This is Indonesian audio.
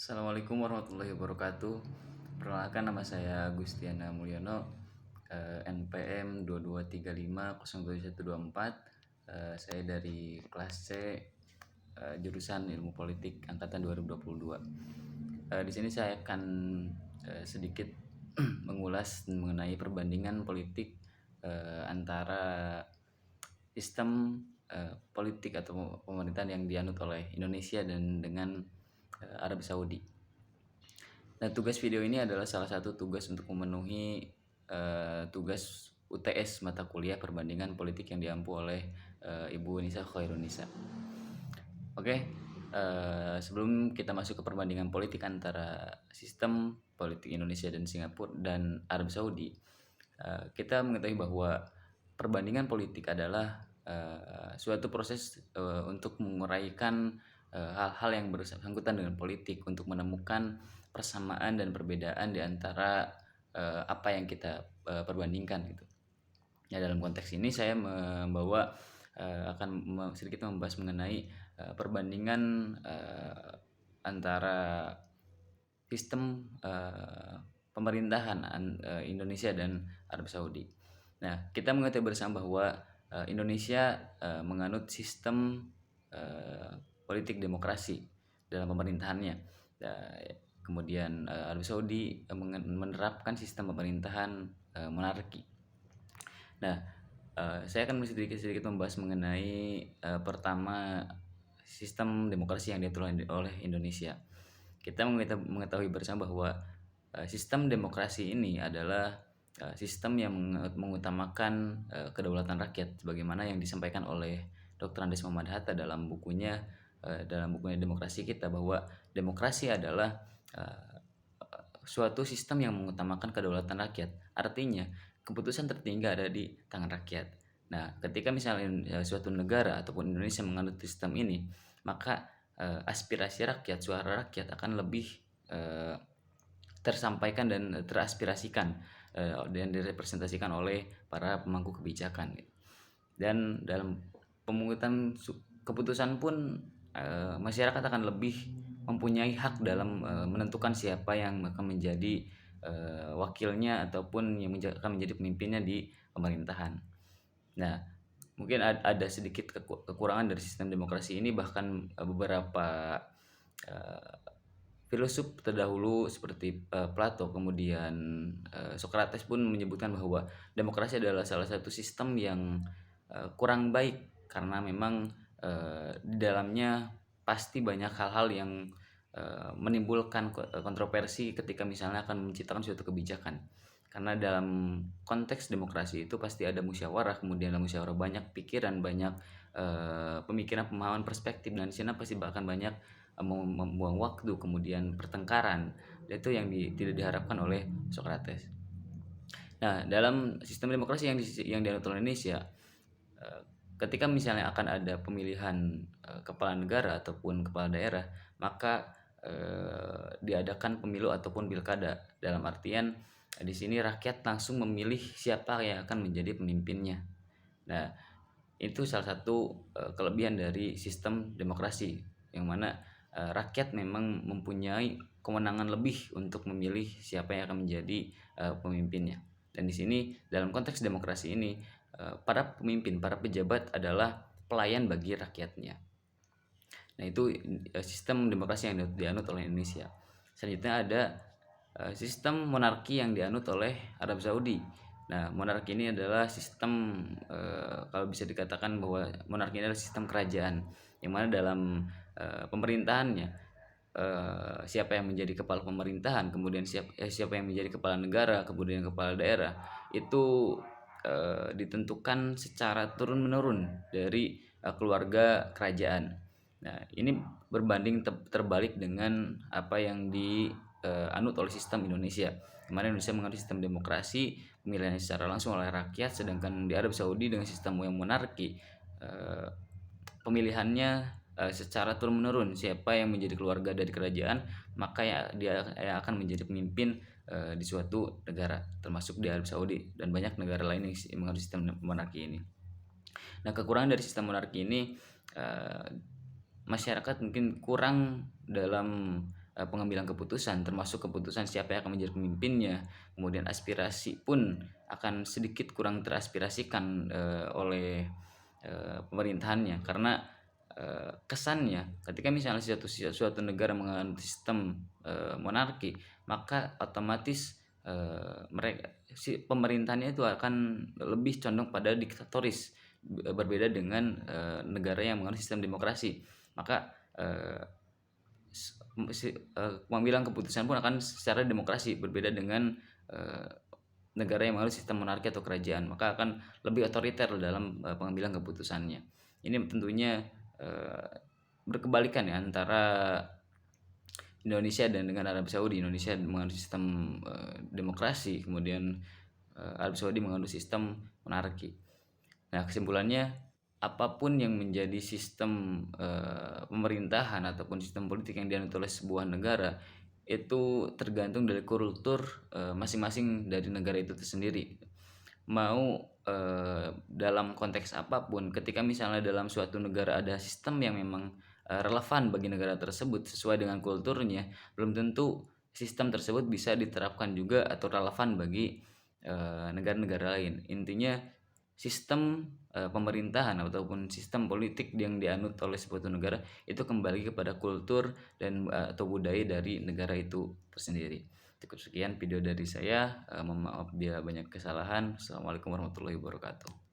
Assalamualaikum warahmatullahi wabarakatuh. Perkenalkan, nama saya Gustiana Mulyono, NPM 2235022124. Saya dari kelas C, jurusan Ilmu Politik angkatan 2022. Di sini saya akan sedikit mengulas mengenai perbandingan politik antara sistem politik atau pemerintahan yang dianut oleh Indonesia dan dengan Arab Saudi. Nah, tugas video ini adalah salah satu tugas untuk memenuhi tugas UTS mata kuliah perbandingan politik yang diampu oleh Ibu Nisa Khairunisa. Oke, sebelum kita masuk ke perbandingan politik antara sistem politik Indonesia dan Singapura dan Arab Saudi, kita mengetahui bahwa perbandingan politik adalah suatu proses untuk menguraikan hal-hal yang bersangkutan dengan politik, untuk menemukan persamaan dan perbedaan di antara apa yang kita perbandingkan gitu. Ya, dalam konteks ini saya akan sedikit membahas mengenai perbandingan antara sistem pemerintahan Indonesia dan Arab Saudi. Nah, kita mengetahui bersama bahwa Indonesia menganut sistem politik demokrasi dalam pemerintahannya. Kemudian Arab Saudi menerapkan sistem pemerintahan monarki. Nah, saya akan sedikit membahas mengenai pertama, sistem demokrasi yang diatur oleh Indonesia. Kita mengetahui bersama bahwa sistem demokrasi ini adalah sistem yang mengutamakan kedaulatan rakyat, sebagaimana yang disampaikan oleh Dr. Andes Muhammad Hatta dalam bukunya Demokrasi Kita, bahwa demokrasi adalah suatu sistem yang mengutamakan kedaulatan rakyat. Artinya, keputusan tertinggi ada di tangan rakyat. Nah, ketika misalnya suatu negara ataupun Indonesia menganut sistem ini, maka aspirasi rakyat, suara rakyat akan lebih tersampaikan dan teraspirasikan dan direpresentasikan oleh para pemangku kebijakan. Dan dalam pemungutan keputusan pun masyarakat akan lebih mempunyai hak dalam menentukan siapa yang akan menjadi wakilnya ataupun yang akan menjadi pemimpinnya di pemerintahan. Nah, mungkin ada sedikit kekurangan dari sistem demokrasi ini, bahkan beberapa filosof terdahulu seperti Plato, kemudian Socrates pun menyebutkan bahwa demokrasi adalah salah satu sistem yang kurang baik, karena memang di dalamnya pasti banyak hal-hal yang menimbulkan kontroversi ketika misalnya akan menciptakan suatu kebijakan. Karena dalam konteks demokrasi itu pasti ada musyawarah, kemudian dalam musyawarah banyak pikiran, banyak pemikiran, pemahaman, perspektif, dan di sana pasti bahkan banyak membuang waktu, kemudian pertengkaran. Itu yang tidak diharapkan oleh Socrates. Nah, dalam sistem demokrasi yang dianut oleh Indonesia, ketika misalnya akan ada pemilihan kepala negara ataupun kepala daerah, maka diadakan pemilu ataupun pilkada. Dalam artian di sini rakyat langsung memilih siapa yang akan menjadi pemimpinnya. Nah, itu salah satu kelebihan dari sistem demokrasi, yang mana rakyat memang mempunyai kewenangan lebih untuk memilih siapa yang akan menjadi pemimpinnya. Dan di sini dalam konteks demokrasi ini, para pemimpin, para pejabat adalah pelayan bagi rakyatnya. Nah, itu sistem demokrasi yang dianut oleh Indonesia. Selanjutnya ada sistem monarki yang dianut oleh Arab Saudi. Nah, monarki ini adalah sistem kalau bisa dikatakan bahwa monarki ini adalah sistem kerajaan, yang mana dalam pemerintahannya siapa yang menjadi kepala pemerintahan, kemudian siapa yang menjadi kepala negara, kemudian kepala daerah, itu ditentukan secara turun-menurun dari keluarga kerajaan. Nah, ini berbanding terbalik dengan apa yang dianut oleh sistem Indonesia. Kemarin Indonesia menganut sistem demokrasi, pemilihan secara langsung oleh rakyat, sedangkan di Arab Saudi dengan sistem yang monarki, pemilihannya secara turun-menurun. Siapa yang menjadi keluarga dari kerajaan, maka dia akan menjadi pemimpin di suatu negara, termasuk di Arab Saudi dan banyak negara lain yang menganut sistem monarki ini. Nah, kekurangan dari sistem monarki ini, masyarakat mungkin kurang dalam pengambilan keputusan, termasuk keputusan siapa yang akan menjadi pemimpinnya, kemudian aspirasi pun akan sedikit kurang teraspirasikan oleh pemerintahannya, karena kesannya ketika misalnya suatu negara menganut sistem monarki, maka otomatis mereka si pemerintahannya itu akan lebih condong pada diktatoris, berbeda dengan negara yang menganut sistem demokrasi. Maka pengambilan keputusan pun akan secara demokrasi, berbeda dengan negara yang menganut sistem monarki atau kerajaan, maka akan lebih otoriter dalam pengambilan keputusannya. Ini tentunya berkebalikan ya antara Indonesia dan dengan Arab Saudi. Indonesia menganut sistem demokrasi, kemudian Arab Saudi menganut sistem monarki. Nah, kesimpulannya, apapun yang menjadi sistem pemerintahan ataupun sistem politik yang dianut oleh sebuah negara, itu tergantung dari kultur masing-masing dari negara itu tersendiri. Mau dalam konteks apapun, ketika misalnya dalam suatu negara ada sistem yang memang relevan bagi negara tersebut sesuai dengan kulturnya, belum tentu sistem tersebut bisa diterapkan juga atau relevan bagi negara-negara lain. Intinya sistem pemerintahan ataupun sistem politik yang dianut oleh suatu negara itu kembali kepada kultur dan atau budaya dari negara itu tersendiri. Cukup sekian video dari saya. Mohon maaf bila banyak kesalahan. Assalamualaikum warahmatullahi wabarakatuh.